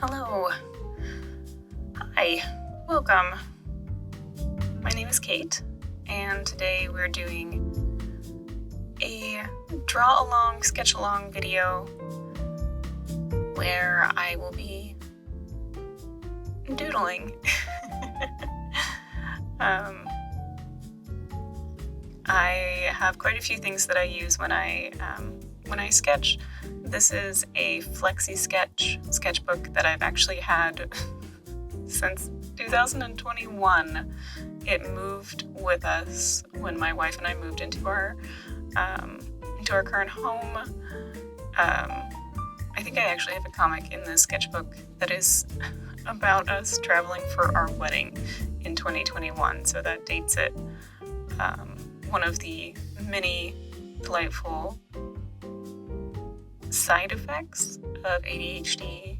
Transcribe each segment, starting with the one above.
Hello. Hi. Welcome. My name is Kate, and today we're doing a draw-along, sketch-along video where I will be doodling. I have quite a few things that I use when I sketch. This is a Flexi Sketch sketchbook that I've actually had since 2021. It moved with us when my wife and I moved into our current home. I think I actually have a comic in this sketchbook that is about us traveling for our wedding in 2021, so that dates it. One of the many delightful side effects of ADHD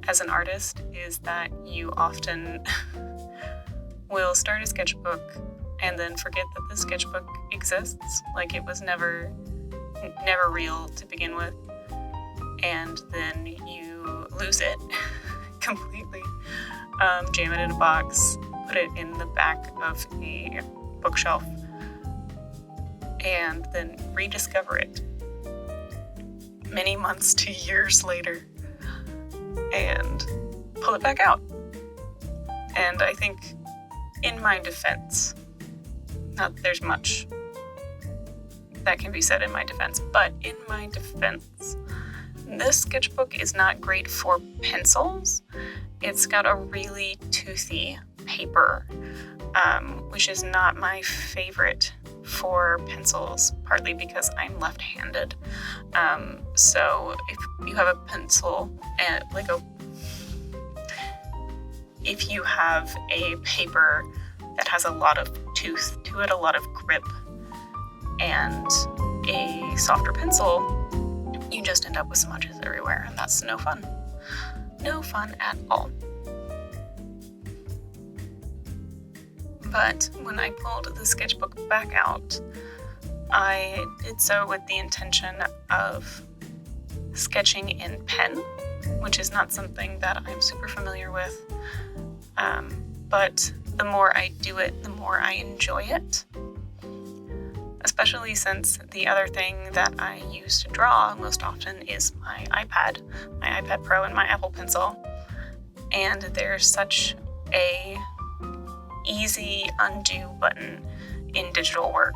as an artist is that you often will start a sketchbook and then forget that the sketchbook exists, like it was never real to begin with, and then you lose it completely, jam it in a box, put it in the back of a bookshelf, and then rediscover it many months to years later and pull it back out. And I think in my defense, not that there's much that can be said in my defense, but in my defense, this sketchbook is not great for pencils. It's got a really toothy paper, which is not my favorite for pencils, partly because I'm left-handed. So if you have a pencil and if you have a paper that has a lot of tooth to it, a lot of grip, and a softer pencil, you just end up with smudges everywhere, and that's no fun. No fun at all. But when I pulled the sketchbook back out, I did so with the intention of sketching in pen, which is not something that I'm super familiar with. But the more I do it, the more I enjoy it. Especially since the other thing that I use to draw most often is my iPad Pro and my Apple Pencil. And there's such a easy undo button in digital work.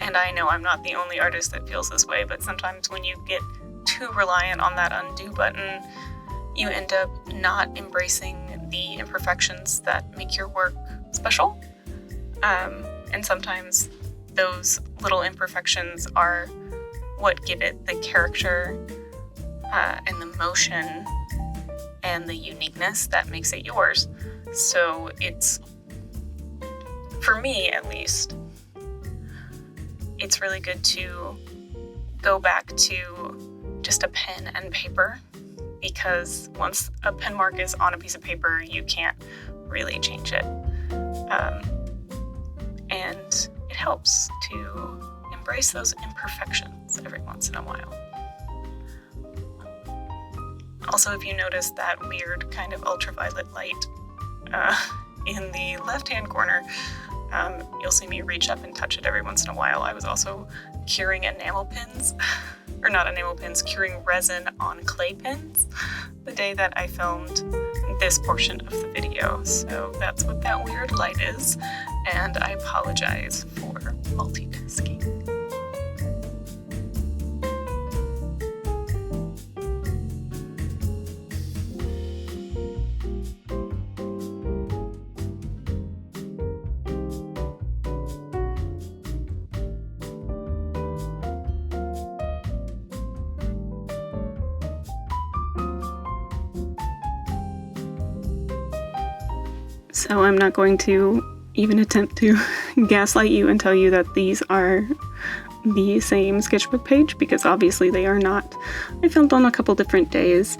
And I know I'm not the only artist that feels this way, but sometimes when you get too reliant on that undo button, you end up not embracing the imperfections that make your work special. And sometimes those little imperfections are what give it the character and the motion and the uniqueness that makes it yours. So it's, for me at least, it's really good to go back to just a pen and paper, because once a pen mark is on a piece of paper, you can't really change it. And it helps to embrace those imperfections every once in a while. Also, if you notice that weird kind of ultraviolet light in the left-hand corner, you'll see me reach up and touch it every once in a while. I was also curing curing resin on clay pens the day that I filmed this portion of the video. So that's what that weird light is, and I apologize for multitasking. So I'm not going to even attempt to gaslight you and tell you that these are the same sketchbook page, because obviously they are not. I filmed on a couple different days.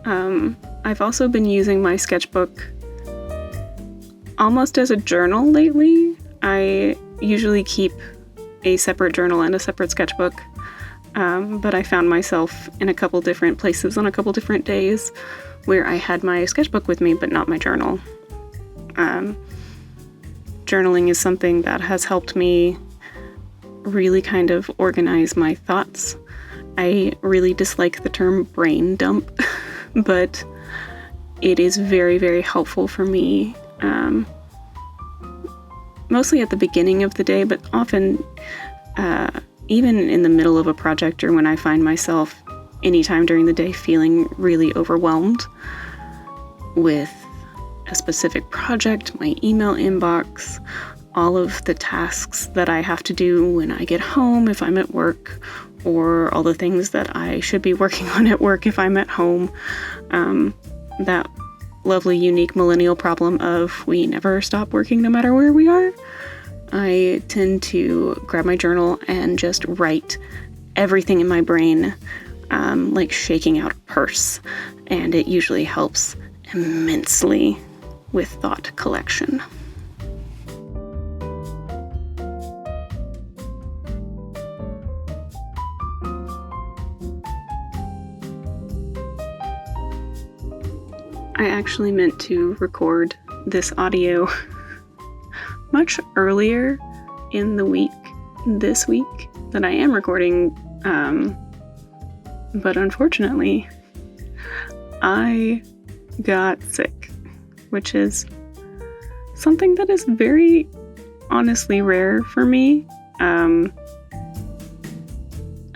I've also been using my sketchbook almost as a journal lately. I usually keep a separate journal and a separate sketchbook. but I found myself in a couple different places on a couple different days where I had my sketchbook with me, but not my journal. Journaling is something that has helped me really kind of organize my thoughts. I really dislike the term brain dump, but it is very, very helpful for me, mostly at the beginning of the day, but often even in the middle of a project or when I find myself anytime during the day feeling really overwhelmed with a specific project, my email inbox, all of the tasks that I have to do when I get home if I'm at work, or all the things that I should be working on at work if I'm at home. That lovely, unique millennial problem of we never stop working no matter where we are. I tend to grab my journal and just write everything in my brain, like shaking out a purse, and it usually helps immensely with thought collection. I actually meant to record this audio much earlier in the week, this week, than I am recording, but unfortunately, I got sick, which is something that is very honestly rare for me. I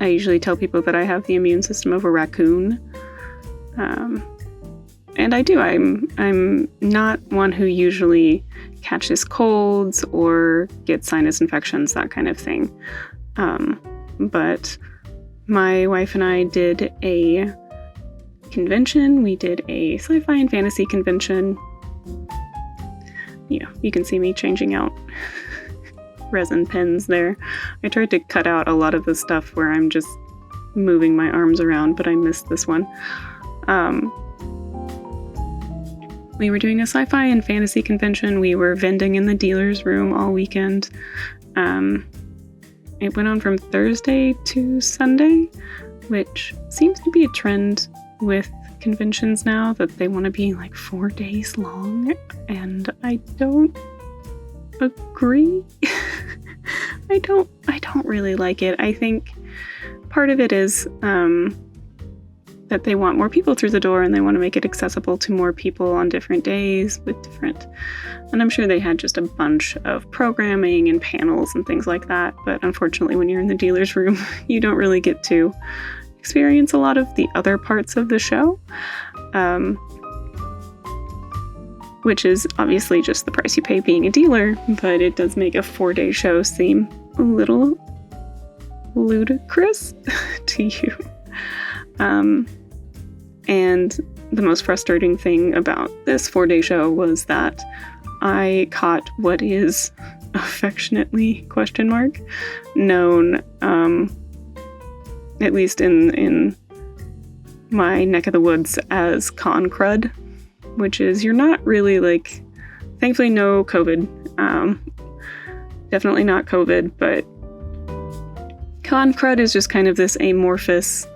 usually tell people that I have the immune system of a raccoon, and I do. I'm not one who usually catches colds or gets sinus infections, that kind of thing. But my wife and I did a convention. We did a sci-fi and fantasy convention. Yeah, you can see me changing out resin pens there. I tried to cut out a lot of the stuff where I'm just moving my arms around, but I missed this one. We were doing a sci-fi and fantasy convention. We were vending in the dealer's room all weekend. It went on from Thursday to Sunday, which seems to be a trend with conventions now, that they want to be like 4 days long, and I don't agree. I don't really like it. I think part of it is that they want more people through the door, and they want to make it accessible to more people on different days with different, and I'm sure they had just a bunch of programming and panels and things like that, but unfortunately when you're in the dealer's room, you don't really get to experience a lot of the other parts of the show, which is obviously just the price you pay being a dealer, but it does make a 4-day show seem a little ludicrous to you. And the most frustrating thing about this 4-day show was that I caught what is affectionately known, at least in my neck of the woods, as con crud, which is you're not really like, thankfully no COVID, definitely not COVID, but con crud is just kind of this amorphous,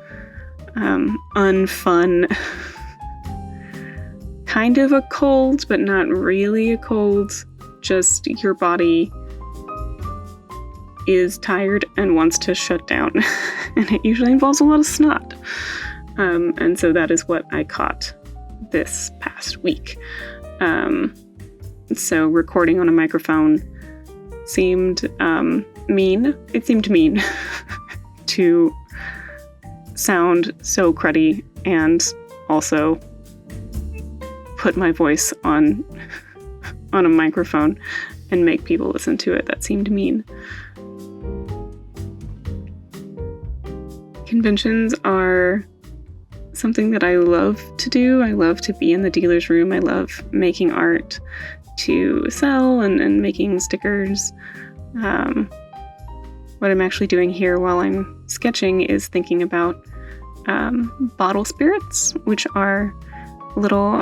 unfun, kind of a cold, but not really a cold, just your body is tired and wants to shut down, and it usually involves a lot of snot, and so that is what I caught this past week. So recording on a microphone seemed mean. It seemed mean to sound so cruddy and also put my voice on a microphone and make people listen to it. That seemed mean. Conventions are something that I love to do. I love to be in the dealer's room. I love making art to sell and making stickers. What I'm actually doing here while I'm sketching is thinking about bottle spirits, which are little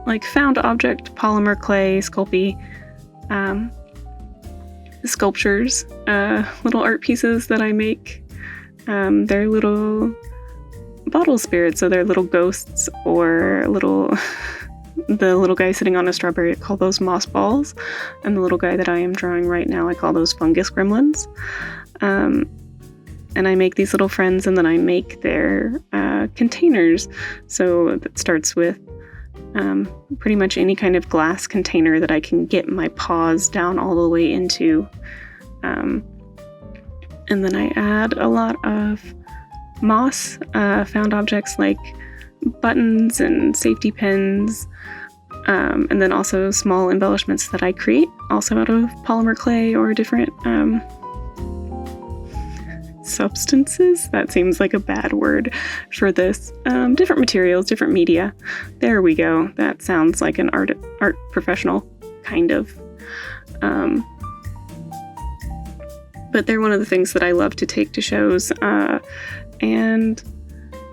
like found object polymer clay sculptures, little art pieces that I make They're little bottle spirits, so they're little ghosts or the little guy sitting on a strawberry, I call those moss balls, and the little guy that I am drawing right now, I call those fungus gremlins. And I make these little friends, and then I make their containers. So that starts with pretty much any kind of glass container that I can get my paws down all the way into. And then I add a lot of moss, found objects like buttons and safety pins, and then also small embellishments that I create, also out of polymer clay or different substances. That seems like a bad word for this. Different materials, different media. There we go. That sounds like an art professional, kind of. But they're one of the things that I love to take to shows and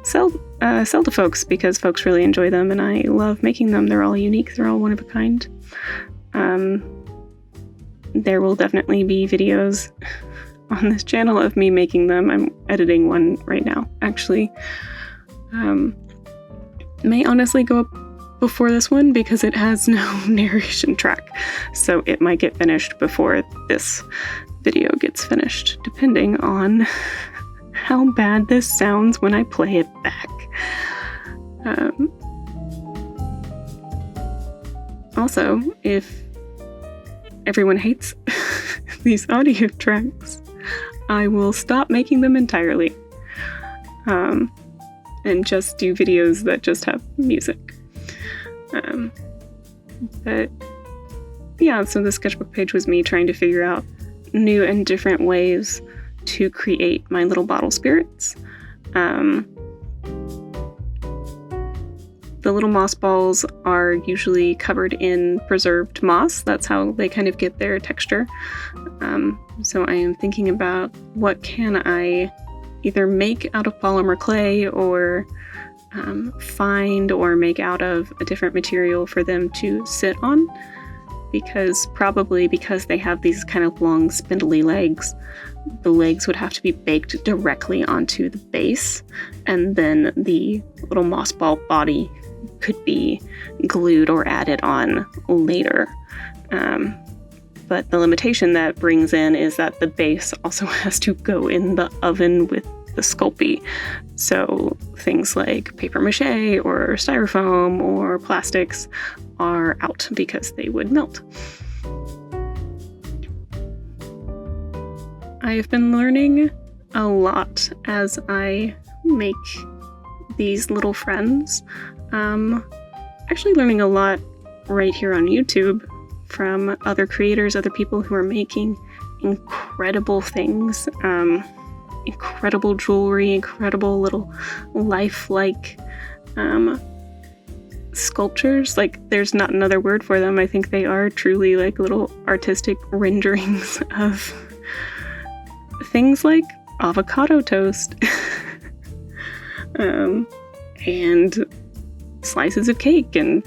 sell to folks, because folks really enjoy them, and I love making them. They're all unique. They're all one of a kind. There will definitely be videos on this channel of me making them. I'm editing one right now, actually. May honestly go up before this one because it has no narration track, so it might get finished before this video gets finished, depending on how bad this sounds when I play it back. Also, if everyone hates these audio tracks, I will stop making them entirely, and just do videos that just have music. But yeah, so the sketchbook page was me trying to figure out new and different ways to create my little bottle spirits. The little moss balls are usually covered in preserved moss. That's how they kind of get their texture. So I am thinking about what can I either make out of polymer clay or find or make out of a different material for them to sit on. Because they have these kind of long spindly legs, the legs would have to be baked directly onto the base, and then the little moss ball body could be glued or added on later. But the limitation that brings in is that the base also has to go in the oven with the Sculpey. So things like paper mache or styrofoam or plastics are out because they would melt. I have been learning a lot as I make these little friends. Actually learning a lot right here on YouTube from other creators, other people who are making incredible things, incredible jewelry, incredible little lifelike sculptures. Like, there's not another word for them. I think they are truly like little artistic renderings of things like avocado toast and slices of cake and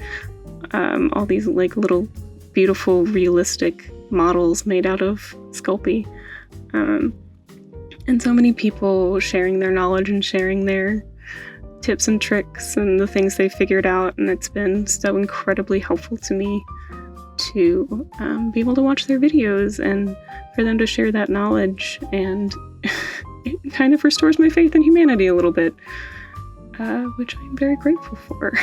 all these like little beautiful realistic models made out of Sculpey. And so many people sharing their knowledge and sharing their tips and tricks and the things they figured out, and it's been so incredibly helpful to me to be able to watch their videos and for them to share that knowledge, and it kind of restores my faith in humanity a little bit, which I'm very grateful for.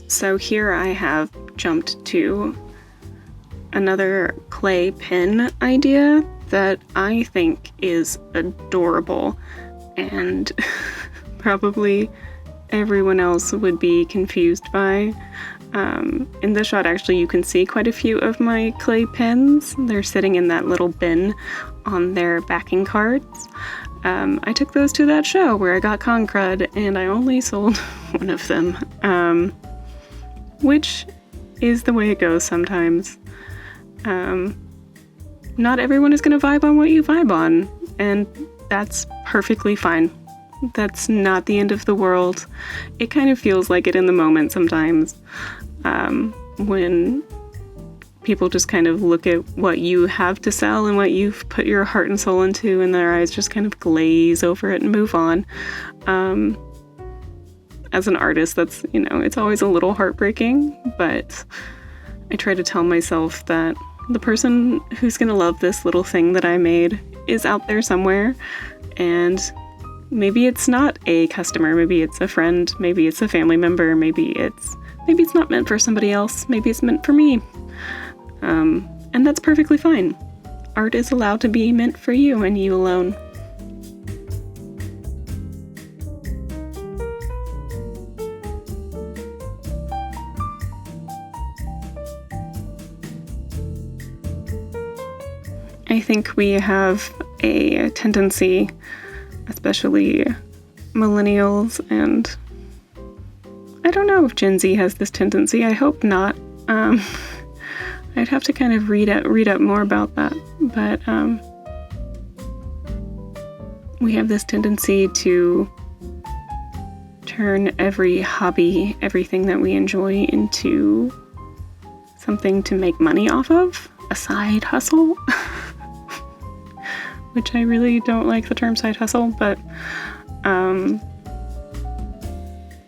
So here I have jumped to another clay pen idea that I think is adorable, and probably everyone else would be confused by. In this shot, actually, you can see quite a few of my clay pens. They're sitting in that little bin on their backing cards. I took those to that show where I got con crud, and I only sold one of them. which is the way it goes sometimes. Not everyone is going to vibe on what you vibe on, and that's perfectly fine. That's not the end of the world. It kind of feels like it in the moment sometimes, when people just kind of look at what you have to sell and what you've put your heart and soul into, and their eyes just kind of glaze over it and move on. As an artist, that's, it's always a little heartbreaking, but I try to tell myself that the person who's going to love this little thing that I made is out there somewhere, and maybe it's not a customer, maybe it's a friend, maybe it's a family member, maybe it's not meant for somebody else, maybe it's meant for me. And that's perfectly fine. Art is allowed to be meant for you and you alone. I think we have a tendency, especially millennials, and I don't know if Gen Z has this tendency. I hope not. I'd have to kind of read up more about that, but we have this tendency to turn every hobby, everything that we enjoy, into something to make money off of, a side hustle. Which I really don't like the term side hustle, but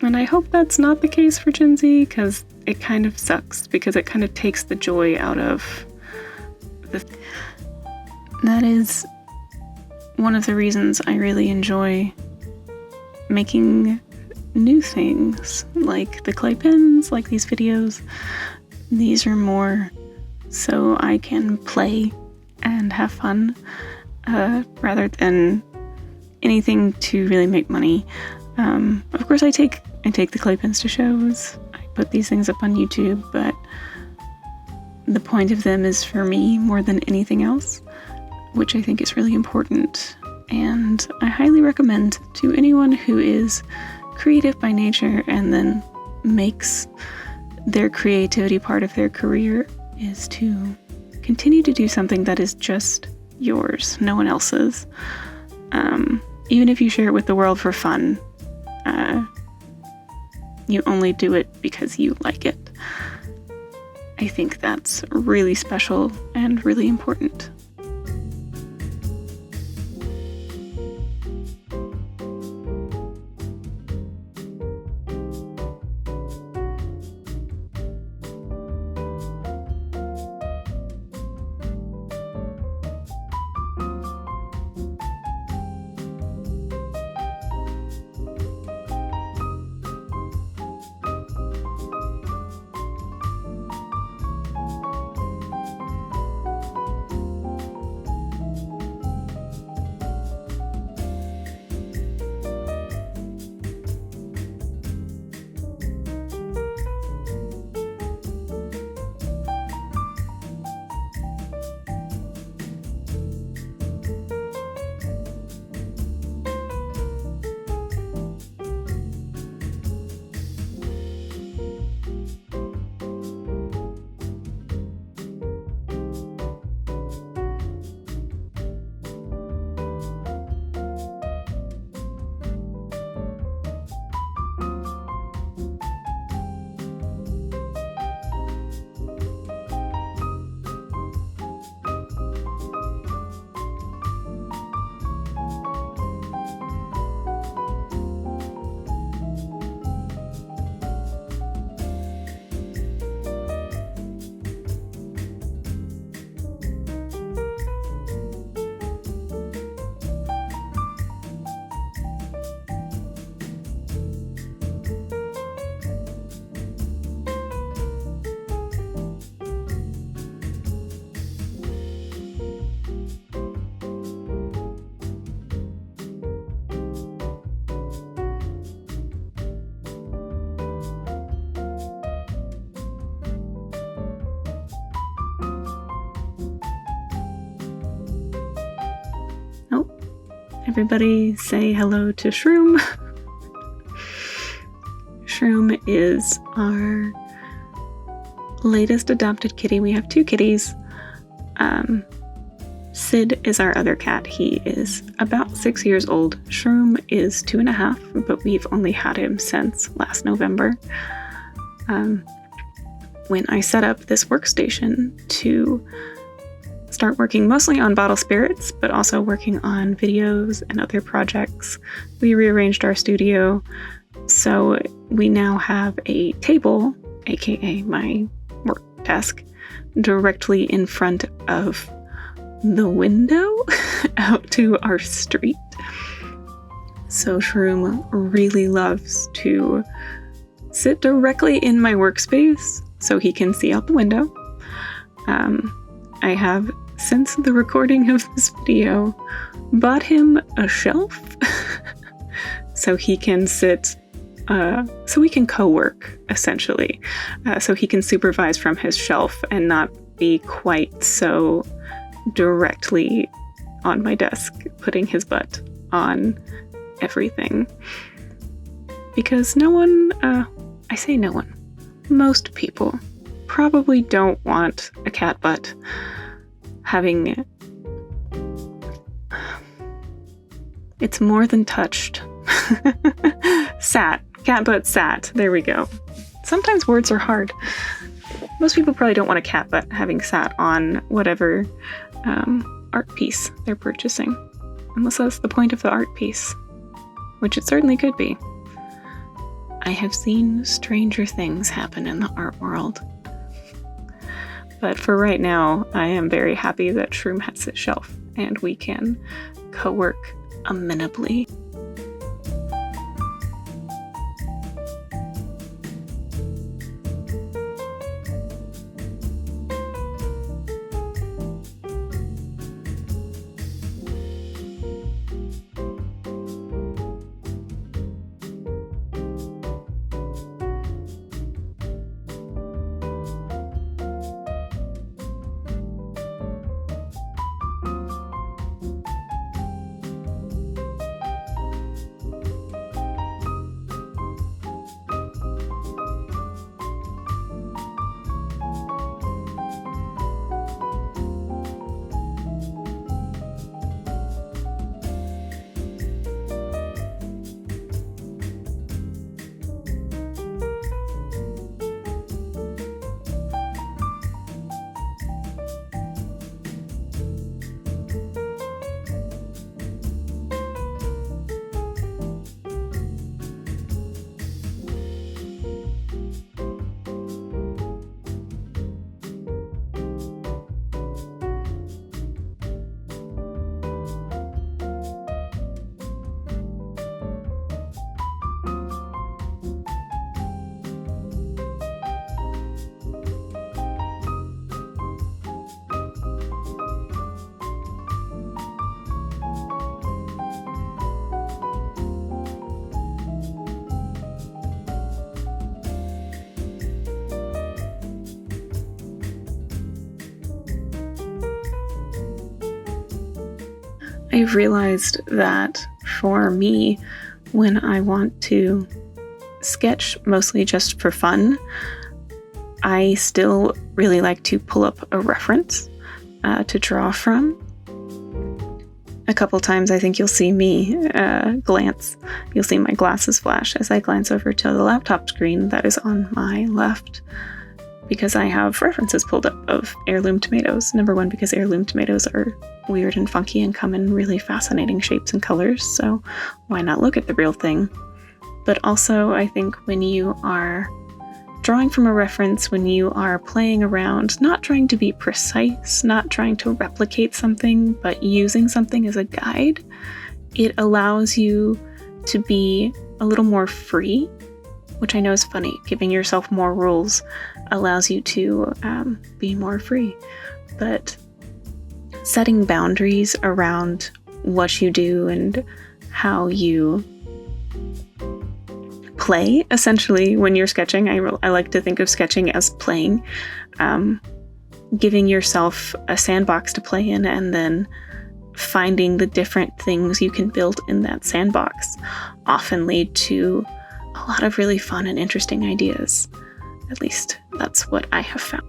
and I hope that's not the case for Gen Z, because it kind of sucks, because it kind of takes the joy out of the... That is one of the reasons I really enjoy making new things, like the clay pens, like these videos. These are more so I can play and have fun, rather than anything to really make money. Of course, I take the clay pens to shows. I put these things up on YouTube, but the point of them is for me more than anything else, which I think is really important. And I highly recommend to anyone who is creative by nature and then makes their creativity part of their career is to continue to do something that is just yours, no one else's. Even if you share it with the world for fun, you only do it because you like it. I think that's really special and really important. Everybody say hello to Shroom. Shroom is our latest adopted kitty. We have 2 kitties. Sid is our other cat. He is about 6 years old. Shroom is 2.5, but we've only had him since last November. When I set up this workstation to start working mostly on bottle spirits, but also working on videos and other projects, we rearranged our studio. So we now have a table, aka my work desk, directly in front of the window out to our street. So Shroom really loves to sit directly in my workspace so he can see out the window. I have, since the recording of this video, bought him a shelf so he can sit, so we can co-work, essentially. So he can supervise from his shelf and not be quite so directly on my desk, putting his butt on everything. Because no one, I say no one, most people probably don't want a cat butt having, it's more than touched. Sat, cat butt sat, there we go. Sometimes words are hard. Most people probably don't want a cat butt having sat on whatever art piece they're purchasing, unless that's the point of the art piece, which it certainly could be. I have seen stranger things happen in the art world. But for right now, I am very happy that Shroom has his shelf and we can co-work amenably. I've realized that for me, when I want to sketch mostly just for fun, I still really like to pull up a reference to draw from. A couple times I think you'll see me you'll see my glasses flash as I glance over to the laptop screen that is on my left, because I have references pulled up of heirloom tomatoes. Number one, because heirloom tomatoes are weird and funky and come in really fascinating shapes and colors, so why not look at the real thing? But also, I think when you are drawing from a reference, when you are playing around, not trying to be precise, not trying to replicate something, but using something as a guide, it allows you to be a little more free, which I know is funny. Giving yourself more rules allows you to be more free. But setting boundaries around what you do and how you play, essentially, when you're sketching. I like to think of sketching as playing. Giving yourself a sandbox to play in and then finding the different things you can build in that sandbox often lead to a lot of really fun and interesting ideas. At least that's what I have found.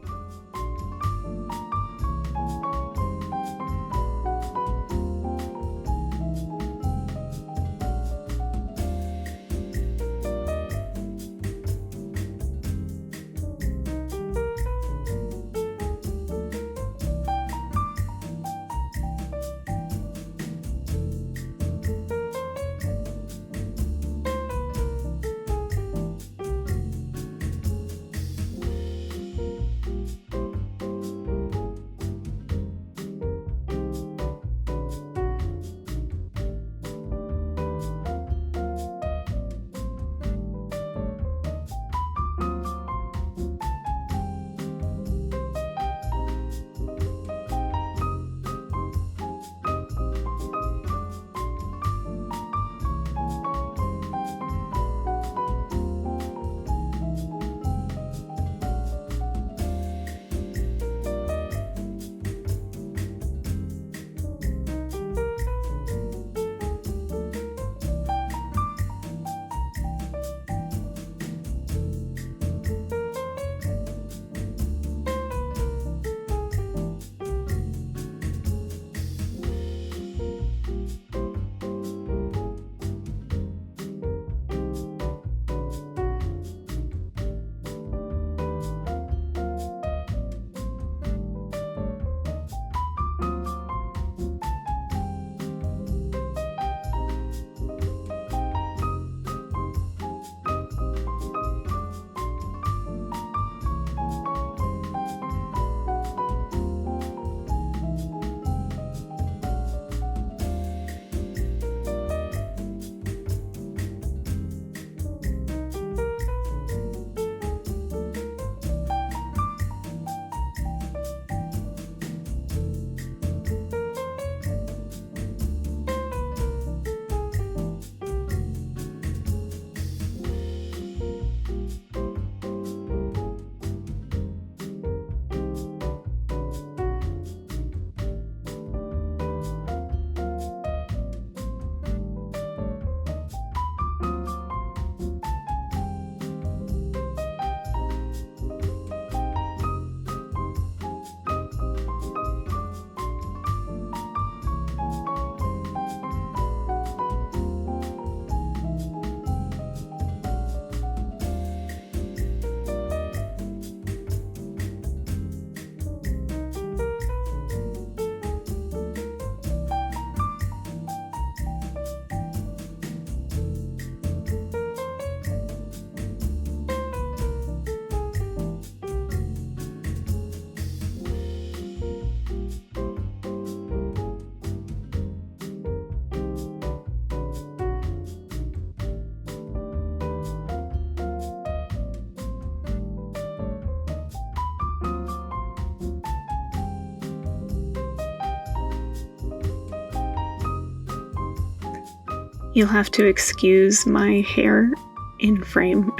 You'll have to excuse my hair in frame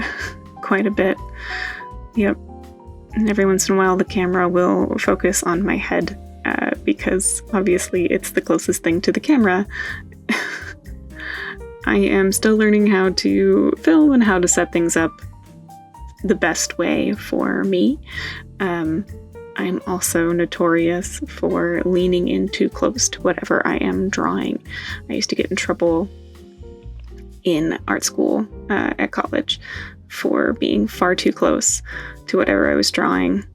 quite a bit. Yep. And every once in a while the camera will focus on my head because obviously it's the closest thing to the camera. I am still learning how to film and how to set things up the best way for me. I'm also notorious for leaning in too close to whatever I am drawing. I used to get in trouble in art school at college for being far too close to whatever I was drawing.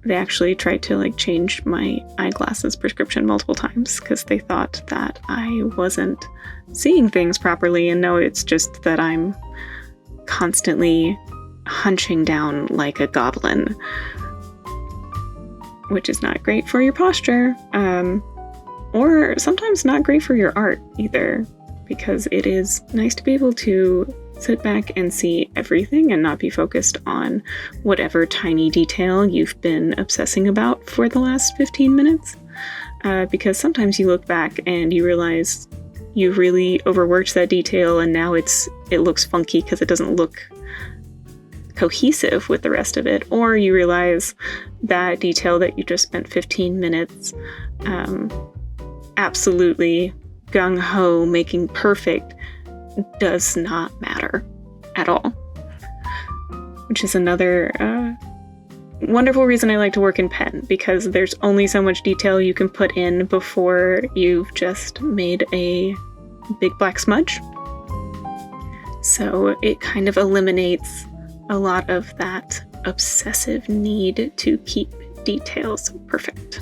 They actually tried to change my eyeglasses prescription multiple times because they thought that I wasn't seeing things properly, and no, it's just that I'm constantly hunching down like a goblin, which is not great for your posture, or sometimes not great for your art either, because it is nice to be able to sit back and see everything and not be focused on whatever tiny detail you've been obsessing about for the last 15 minutes. Because sometimes you look back and you realize you really overworked that detail and now it looks funky because it doesn't look cohesive with the rest of it. Or you realize that detail that you just spent 15 minutes absolutely gung-ho making perfect does not matter at all. which is another wonderful reason I like to work in pen, because there's only so much detail you can put in before you've just made a big black smudge. So it kind of eliminates a lot of that obsessive need to keep details perfect.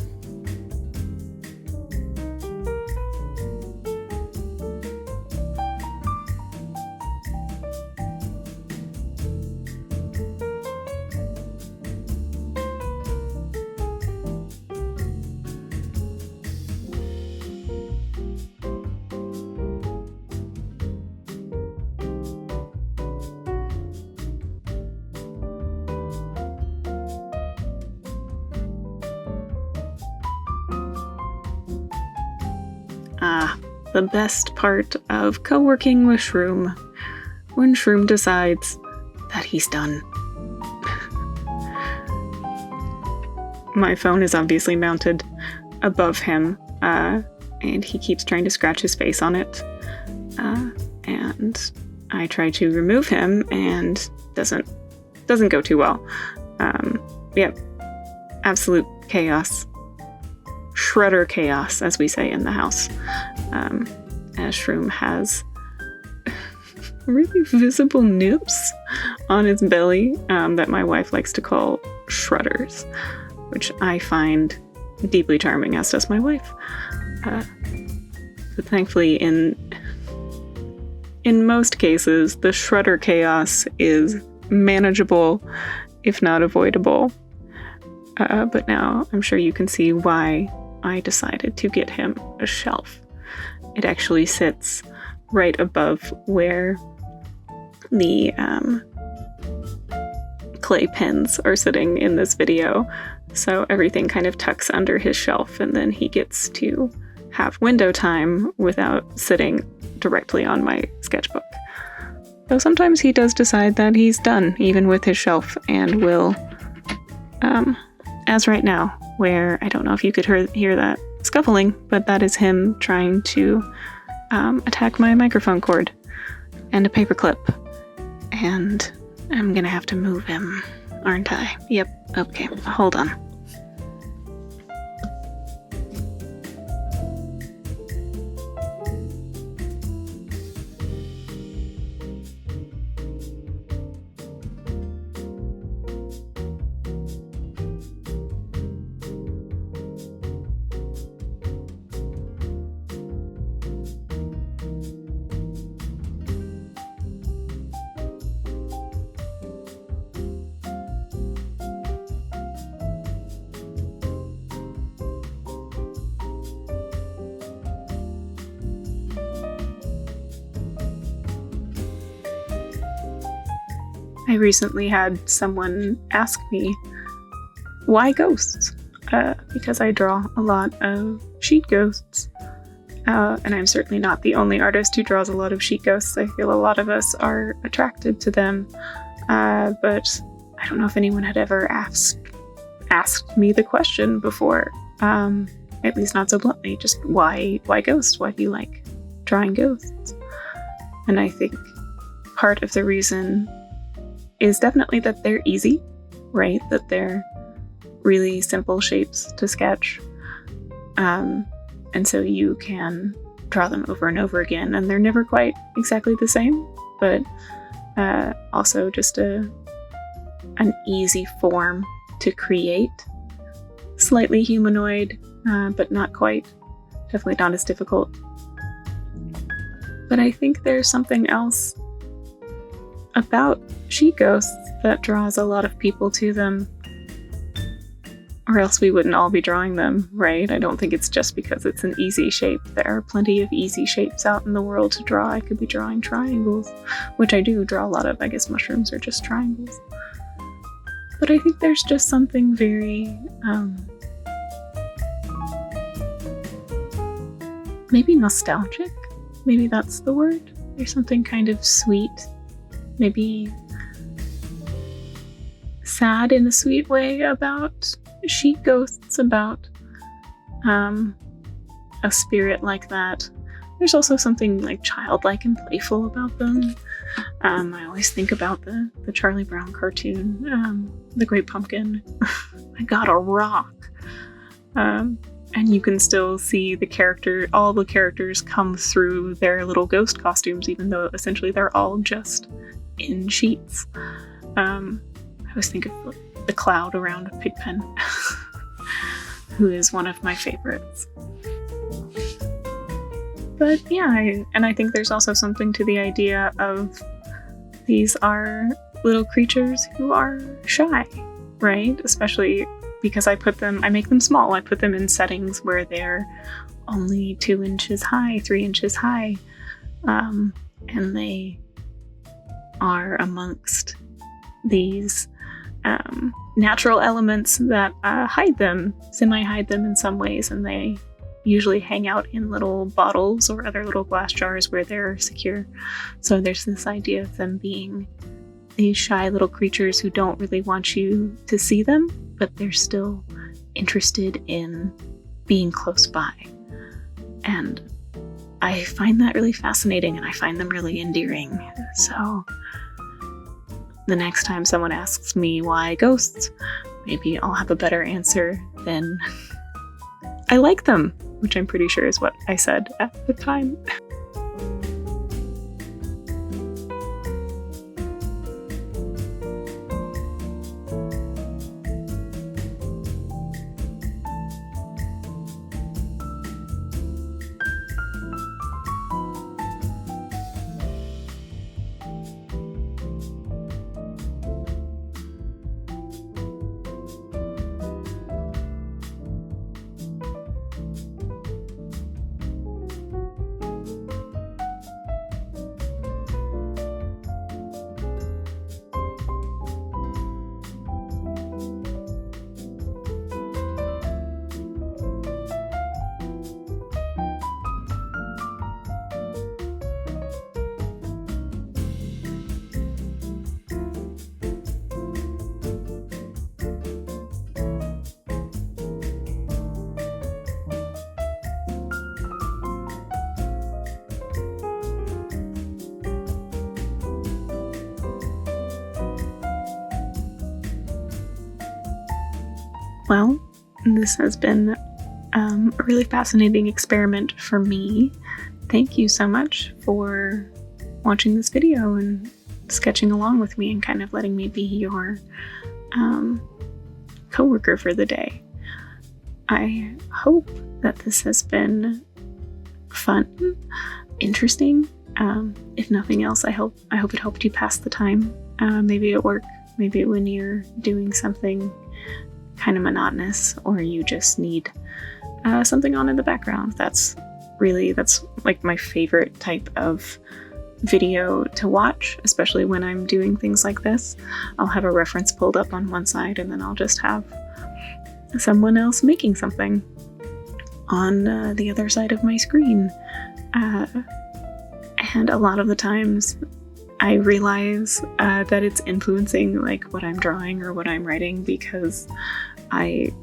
The best part of co-working with Shroom, when Shroom decides that he's done. My phone is obviously mounted above him, and he keeps trying to scratch his face on it. And I try to remove him, and doesn't go too well. Yep, absolute chaos. Shredder chaos, as we say in the house. As Shroom has really visible nips on his belly that my wife likes to call shredders, which I find deeply charming, as does my wife. But thankfully, in most cases, the shredder chaos is manageable, if not avoidable. But now I'm sure you can see why I decided to get him a shelf. It actually sits right above where the clay pens are sitting in this video. So everything kind of tucks under his shelf, and then he gets to have window time without sitting directly on my sketchbook. Though sometimes he does decide that he's done, even with his shelf, and will, as right now, where I don't know if you could hear that scuffling, but that is him trying to attack my microphone cord and a paperclip. And I'm gonna have to move him, aren't I? Yep, okay, hold on. I recently had someone ask me, why ghosts? Because I draw a lot of sheet ghosts. And I'm certainly not the only artist who draws a lot of sheet ghosts. I feel a lot of us are attracted to them. But I don't know if anyone had ever asked me the question before. At least not so bluntly. Just why ghosts? Why do you like drawing ghosts? And I think part of the reason is definitely that they're easy, right? That they're really simple shapes to sketch. And so you can draw them over and over again, and they're never quite exactly the same, but also just an easy form to create. Slightly humanoid, but not quite. Definitely not as difficult. But I think there's something else about sheet ghosts that draws a lot of people to them, or else we wouldn't all be drawing them, right? I don't think it's just because it's an easy shape. There are plenty of easy shapes out in the world to draw. I could be drawing triangles, which I do draw a lot of. I guess mushrooms are just triangles. But I think there's just something very, maybe nostalgic? Maybe that's the word? There's something kind of sweet, maybe sad in a sweet way about sheet ghosts, about a spirit like that. there's also something like childlike and playful about them. I always think about the Charlie Brown cartoon, The Great Pumpkin. I got a rock. And you can still see all the characters come through their little ghost costumes, even though essentially they're all just in sheets. I always think of the cloud around Pigpen, who is one of my favorites. But yeah, I think there's also something to the idea of these are little creatures who are shy, right? Especially because I make them small. I put them in settings where they're only 2 inches high, 3 inches high, and they are amongst these natural elements that semi-hide them in some ways, and they usually hang out in little bottles or other little glass jars where they're secure. So there's this idea of them being these shy little creatures who don't really want you to see them, but they're still interested in being close by. And I find that really fascinating, and I find them really endearing. So the next time someone asks me why ghosts, maybe I'll have a better answer than I like them, which I'm pretty sure is what I said at the time. Well, this has been a really fascinating experiment for me. Thank you so much for watching this video and sketching along with me and kind of letting me be your coworker for the day. I hope that this has been fun, interesting. If nothing else, I hope it helped you pass the time. Maybe at work, maybe when you're doing something kind of monotonous, or you just need something on in the background. That's like my favorite type of video to watch, especially when I'm doing things like this. I'll have a reference pulled up on one side, and then I'll just have someone else making something on the other side of my screen. And a lot of the times I realize that it's influencing like what I'm drawing or what I'm writing, because I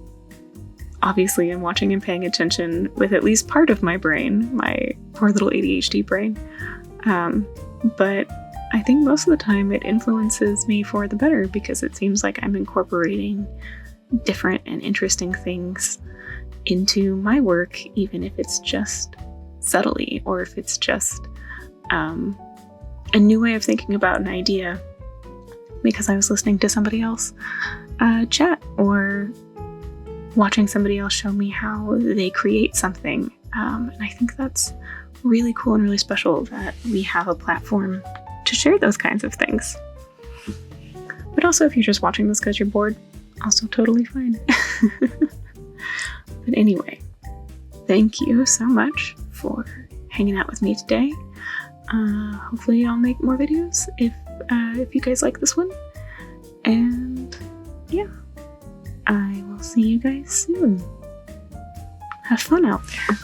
obviously am watching and paying attention with at least part of my brain, my poor little ADHD brain. But I think most of the time it influences me for the better, because it seems like I'm incorporating different and interesting things into my work, even if it's just subtly, or if it's just a new way of thinking about an idea because I was listening to somebody else chat, or watching somebody else show me how they create something. And I think that's really cool and really special that we have a platform to share those kinds of things. But also, if you're just watching this because you're bored, also totally fine. But anyway, thank you so much for hanging out with me today. Hopefully I'll make more videos if you guys like this one. And yeah, I will see you guys soon. Have fun out there.